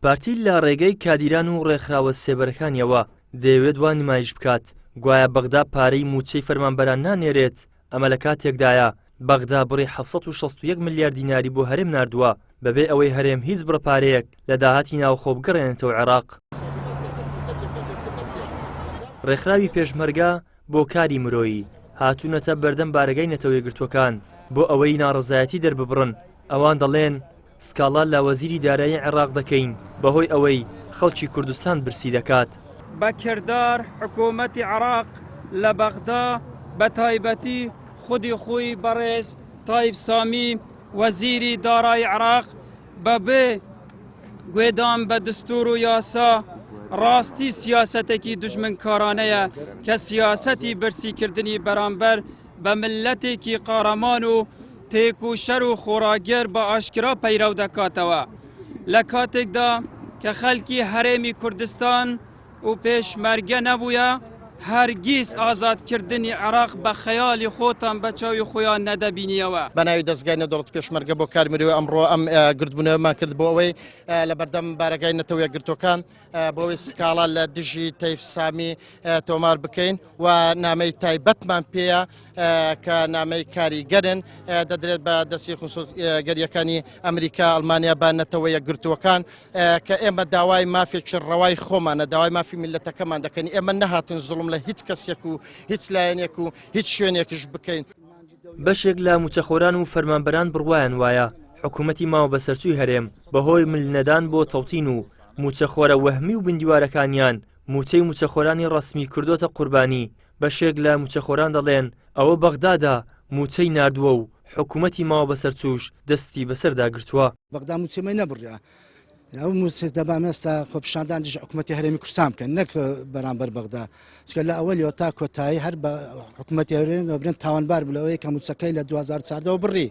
پارتی لە ڕێگەی کادیران و ڕێکخراوە سێبەرەکانیەوە دەیەوێت وان نمایش بکات گوایە بەغدا پارەی موچەی فەرمانبەران نانێرێت. ئەمە لە کاتێکدایە بەغدا بڕی 761 ملیار دیناری بۆ هەرێم ناردووە بەبێ ئەوەی هەرێم هیچ بڕەپارەیەک لە داهاتی ناوخۆ بگەڕێنێتەوە عێراق. ڕێکخراوی پێشمەرگە بۆ کاری مرۆیی هاتوونەتە بەردەم بارگای نەتەوە یەکگرتووەکان بۆ ئەوەی ناڕەزایەتی دەرببڕن. ئەوان دەڵێن سکاڵا لە وەزیری دارایی عێراق دەکەین بەهۆی ئەوەی خەڵکی کوردستان برسی دەکات. بەکردار حکوومەتی عێراق لە بەغدا بە تایبەتی خودی خۆی بەڕێز تایب سامی وەزیری دارایی عێراق بەبێ گوێدان بە دستور و یاسا ڕاستی سیاسەتێکی دژمنکارانەیە کە سیاسەتی برسیکردنی بەرامبەر بە ملەتێکی قارەمان و تێک و شەر و خۆراگەر بە ئاشکرا پەیرەو دەکاتەوە لە کاتێکدا کە خەڵکی هەرێمی کوردستان و پێشمەرگە نەبووە هەرگیز ئازادکردنی عێراق بە خەیاڵی خۆتان بە چاوی خۆیان نەدەبینیەوە. بەناوی دەستگای نەدەوڵەتی پێشمەرگە بۆ کاری مرۆیی ئەمڕۆ ئەم گردبوونەوەمان کرد بۆ ئەوەی لە بەردەم بارگای نەتەوە یەکگرتووەکان بۆ ئەوەی سکاڵا لە دژی تەیف سامی تۆمار بکەین و نامەی تایبەتمان پێیە کە نامەی کاریگەرن دەدرێت بە دەستی خۆسوگەریەکانی ئەمریکا ئەڵمانیا بە نەتەوە یەکگرتووەکان کە ئێمە داوای مافێکی ڕەوای خۆمانە داوای مافی میلەتەکەمان دەکەین. ئێمە نەهاتن زوڵم لە هیچ کەسێک و هیچ لایەنێک و هیچ شوێنێکش بکەین. بەشێک لە موچەخۆران و فەرمانبەران بڕوایان وایە حکوومەتی ماوە بەسەرچووی هەرێم بەهۆی ملنەدان بۆ تەوتین و موچەخۆرە وەهمی و بندیوارەکانیان موچەی موچەخۆرانی ڕەسمی کردوتە قوربانی. بەشێک لە موچەخۆران دەڵێن ئەوە بەغدادا موچەی ناردووە و حکوومەتی ماوە بەسەرچووش دەستی بەسەردا گرتووە. بەغدا موچەمەی نەبڕە ئەو دەبامێستا خۆپیشاندان دژ حکوومەتی هەرێمی کوردستان بکەن نەک بەرامبەر بەغدا چکە لە ئەوەلیەوە تا کۆتایی هەر بە حکوومەتی هەرێم برن تاوانبار بلەوەی کە موچەکەی لە 2014 بڕی.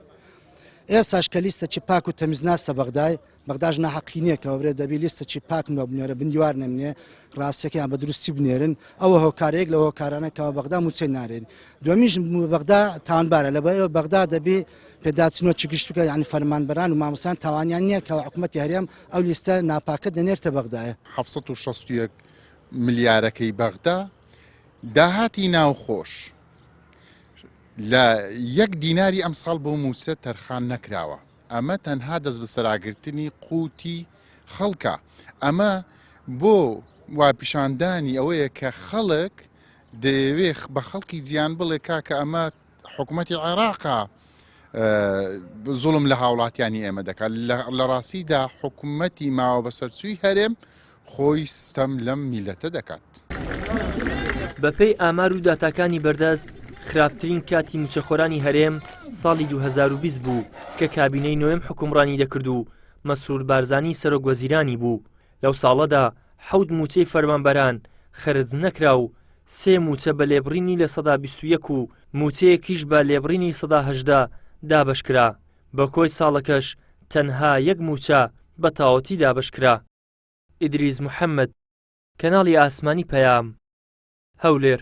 ئێستاش کە لیستە چی پاک و تەمیزناستە بەغدای بەغداش ناحەقی نییە کە بێت دەبی لیستە چی پاک بنێرە بندیوار نەمنێ ڕاستەکەیان بە دروستی بنێرن ئەوە هۆکارەیەک لە هۆکارانەکەەوە بەغدا موچەی نارێن. دومیش بەغدا تاوانبارە لەبەرەوە بەغدا دەبی پێداچنەوە چ گشت بکە یعنی فەرمانبەران و مامۆستان تاوانیان نییە کە حکوومەتی هەرێم ئەو لیستە ناپاکە دەنێرتە بەغدایە. 761 ملیارەکەی بەغدا داهاتی ناوخۆش لە 1 دیناری ئەمساڵ بۆ موچە تەرخان نەکراوە. ئەمە تەنها دەست بەسەراگرتنی قوتی خەڵکە. ئەمە بۆ واپیشاندانی ئەوەیە کە خەڵک دەیەوێت بە خەڵکی جیان بڵێ کاکە ئەمە حکوومەتی عێراقا زوڵم لە هاوڵاتیانی ئێمە دەکات. لە ڕاستیدا حکوومەتی ماوە بەسەرچووی هەرێم خۆی ستەم لەم میلەتە دەکات. بەپێی ئامار و داتاکانی بەردەست خراپترین کاتی موچەخۆرانی هەرێم ساڵی 2020 بوو کە کابینەی نوێم حکومڕانی دەکرد و مەسرور بارزانی سەرۆکوەزیرانی بوو. لەو ساڵەدا 7 موچەی فەرمانبەران خەرج نەکرا و 3 موچە بە لێبڕینی لە 121 و موچەیەکیش بە لێبڕینی 118 دابەشکرا. بە کۆی ساڵەکەش تەنها 1 موچە بە تاوەتی دابەشکرا. ئیدریس محەممەد، کەناڵی ئاسمانی پەیام، هەولێر.